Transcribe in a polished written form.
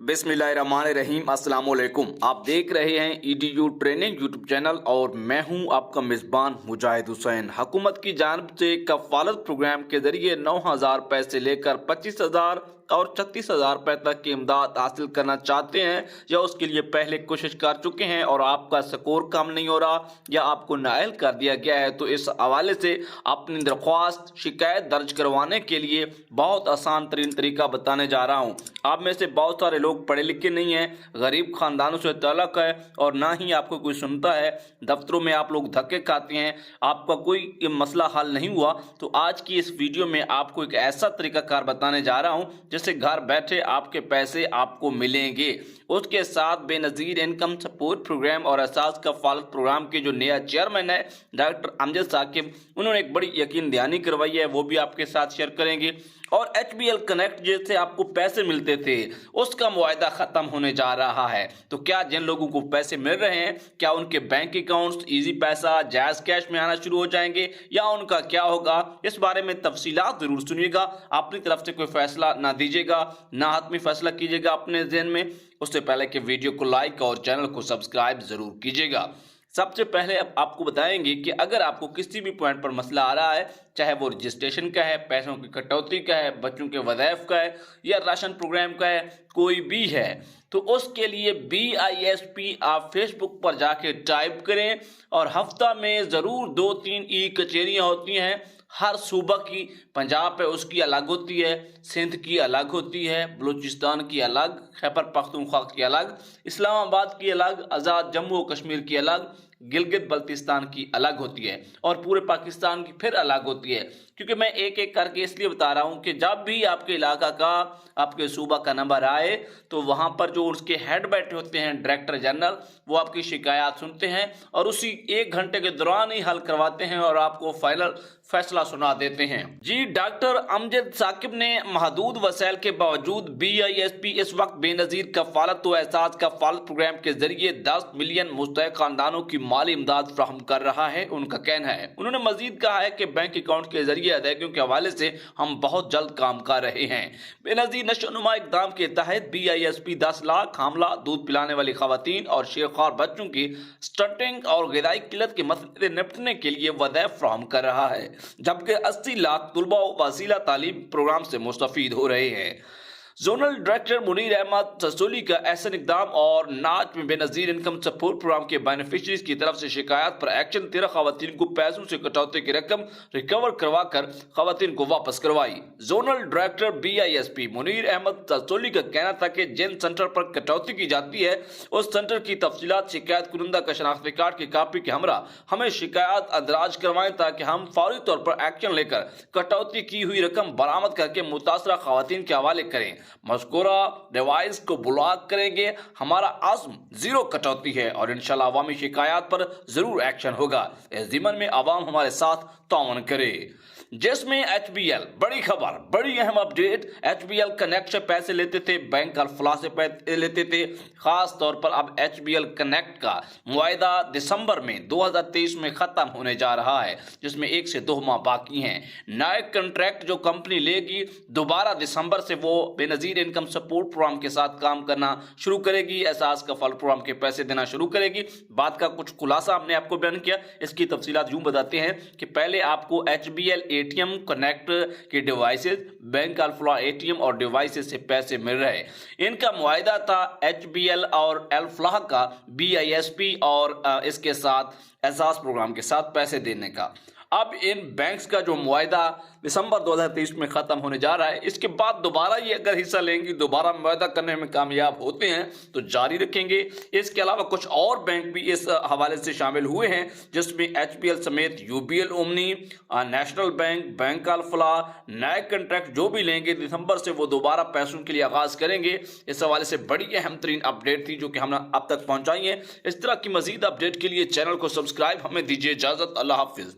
बिस्मिल्लाहिर्रहमानिर्रहीम अस्सलाम वालेकुम। आप देख रहे हैं EDU ट्रेनिंग यूट्यूब चैनल और मैं हूं आपका मेज़बान मुजाहिद हुसैन। हुकूमत की जानिब से कफ़ालत प्रोग्राम के जरिए 9,000 रुपये से लेकर 25,000 और 36,000 रुपये तक की इमदाद हासिल करना चाहते हैं या उसके लिए पहले कोशिश कर चुके हैं और आपका स्कोर कम नहीं हो रहा या आपको नाअहल कर दिया गया है, तो इस हवाले से अपनी दरख्वास्त शिकायत दर्ज करवाने के लिए बहुत आसान तरीन तरीका बताने जा रहा हूँ। आप में से बहुत सारे लोग पढ़े लिखे नहीं हैं, गरीब ख़ानदानों से ताल्लुक़ है और ना ही आपको कोई सुनता है, दफ्तरों में आप लोग धक्के खाते हैं, आपका कोई मसला हल नहीं हुआ। तो आज की इस वीडियो में आपको एक ऐसा तरीक़ाकार बताने जा रहा हूँ जिससे घर बैठे आपके पैसे आपको मिलेंगे। उसके साथ बेनज़ीर इनकम सपोर्ट प्रोग्राम और असास कफ़ालत प्रोग्राम के जो नया चेयरमैन है डॉक्टर अमजद साकिब, उन्होंने एक बड़ी यकीन दहानी करवाई है, वो भी आपके साथ शेयर करेंगे। और HBL कनेक्ट जैसे आपको पैसे मिलते थे उसका मुआहदा ख़त्म होने जा रहा है, तो क्या जिन लोगों को पैसे मिल रहे हैं क्या उनके बैंक अकाउंट्स ईजी पैसा जायज़ कैश में आना शुरू हो जाएंगे या उनका क्या होगा, इस बारे में तफसीलात ज़रूर सुनिएगा। अपनी तरफ से कोई फैसला ना दीजिएगा, ना हतमी फैसला कीजिएगा अपने ज़हन में। उससे पहले कि वीडियो को लाइक और चैनल को सब्सक्राइब ज़रूर कीजिएगा। सबसे पहले अब आपको बताएंगे कि अगर आपको किसी भी पॉइंट पर मसला आ रहा है, चाहे वो रजिस्ट्रेशन का है, पैसों की कटौती का है, बच्चों के वज़ाइफ का है या राशन प्रोग्राम का है, कोई भी है, तो उसके लिए BISP आप फेसबुक पर जाके टाइप करें और हफ्ता में ज़रूर 2-3 ई कचेरियाँ होती हैं। हर सूबा की, पंजाब है उसकी अलग होती है, सिंध की अलग होती है, बलूचिस्तान की अलग, खैबर पख्तूनख्वा की अलग, इस्लामाबाद की अलग, आज़ाद जम्मू कश्मीर की अलग, गिलगित बल्तिस्तान की अलग होती है और पूरे पाकिस्तान की फिर अलग होती है। क्योंकि मैं एक एक करके इसलिए बता रहा हूँ कि जब भी आपके इलाका का, आपके सूबा का नंबर आए तो वहाँ पर जो उसके हेड बैठे होते हैं डायरेक्टर जनरल, वो आपकी शिकायत सुनते हैं और उसी 1 घंटे के दौरान ही हल करवाते हैं और आपको फाइनल फैसला सुना देते हैं। जी, डॉक्टर अमजद साकिब ने महदूद वसाइल के बावजूद BISP इस वक्त बेनज़ीर कफ़ालत व एहसास कफ़ालत प्रोग्राम के जरिए 10 मिलियन मुस्तहिक़ खानदानों की माली इमदाद फ्राहम कर रहा है, उनका कहना है। उन्होंने मजीद कहा है कि बैंक अकाउंट के जरिए अदायगियों के हवाले से हम बहुत जल्द काम कर रहे हैं। बेनज़ीर नशोनुमा इक़दाम के तहत BISP 10 लाख हामला, दूध पिलाने वाली खवातीन और शेखवार बच्चों की स्टंटिंग और ग़िज़ाई किल्लत के मसले से निपटने के लिए वज़ाइफ फ्राहम कर रहा है, जबकि 80 लाख तुलबा वसीला तालीम प्रोग्राम से मुस्तफ़ीद हो रहे हैं। जोनल डायरेक्टर मुनीर अहमद ससोली का ऐसा इक़दाम और नाच में बेनज़ीर इनकम सपोर्ट प्रोग्राम के बेनिफिशरीज की तरफ से शिकायत पर एक्शन 13 खवातीन को पैसों से कटौती की रकम रिकवर करवा कर खवातीन को वापस करवाई। Zonal director BISP Munir Ahmed Sasoli का कहना था कि जिन सेंटर पर कटौती की जाती है उस सेंटर की तफसीलात शिकायत कुनंदा का शनाख्ती कार्ड की कापी के हमरा हमें शिकायत अंदराज करवाएं ताकि हम फौरी तौर पर एक्शन लेकर कटौती की हुई रकम बरामद करके मुतासरा खवातीन के हवाले करें। मज़कूरा डिवाइस को ब्लॉक करेंगे। हमारा आज़म जीरो कटौती है और इंशाल्लाह अवामी शिकायत पर जरूर एक्शन होगा। इस ज़िम्मन में अवाम हमारे साथ ताउन करे। जिसमें HBL बड़ी खबर, बड़ी अहम अपडेट, HBL कनेक्ट से पैसे लेते थे, बैंक अल-फलाह से पैसे लेते थे। खास तौर पर अब HBL कनेक्ट का मुआहदा दिसंबर में 2023 में ख़त्म होने जा रहा है, जिसमें 1 से 2 माह बाकी हैं। नए कॉन्ट्रैक्ट जो कंपनी लेगी दोबारा दिसंबर से वो बेनज़ीर इनकम सपोर्ट प्रोग्राम के साथ काम करना शुरू करेगी, एहसास कफ़ालत प्रोग्राम के पैसे देना शुरू करेगी। बात का कुछ खुलासा हमने आपको बयान किया, इसकी तफसीलात यूँ बताते हैं कि पहले आपको HBL ATM कनेक्ट के डिवाइसेस, बैंक अल-फलाह ATM और डिवाइसेस से पैसे मिल रहे। इनका मुआहदा था HBL और अल-फलाह का BISP और इसके साथ एहसास प्रोग्राम के साथ पैसे देने का। अब इन बैंक्स का जो मुआहदा दिसंबर 2023 में ख़त्म होने जा रहा है, इसके बाद दोबारा ये अगर हिस्सा लेंगी, दोबारा मुआहदा करने में कामयाब होते हैं तो जारी रखेंगे। इसके अलावा कुछ और बैंक भी इस हवाले से शामिल हुए हैं, जिसमें HBL समेत UBL Omni, national bank, bank Alfalah नए कॉन्ट्रैक्ट जो भी लेंगे दिसंबर से वो दोबारा पैसों के लिए आगाज़ करेंगे। इस हवाले से बड़ी अहम तरीन अपडेट थी जो कि हमने अब तक पहुँचाई है। इस तरह की मजीद अपडेट के लिए चैनल को सब्सक्राइब, हमें दीजिए इजाज़त। अल्लाह हाफिज़।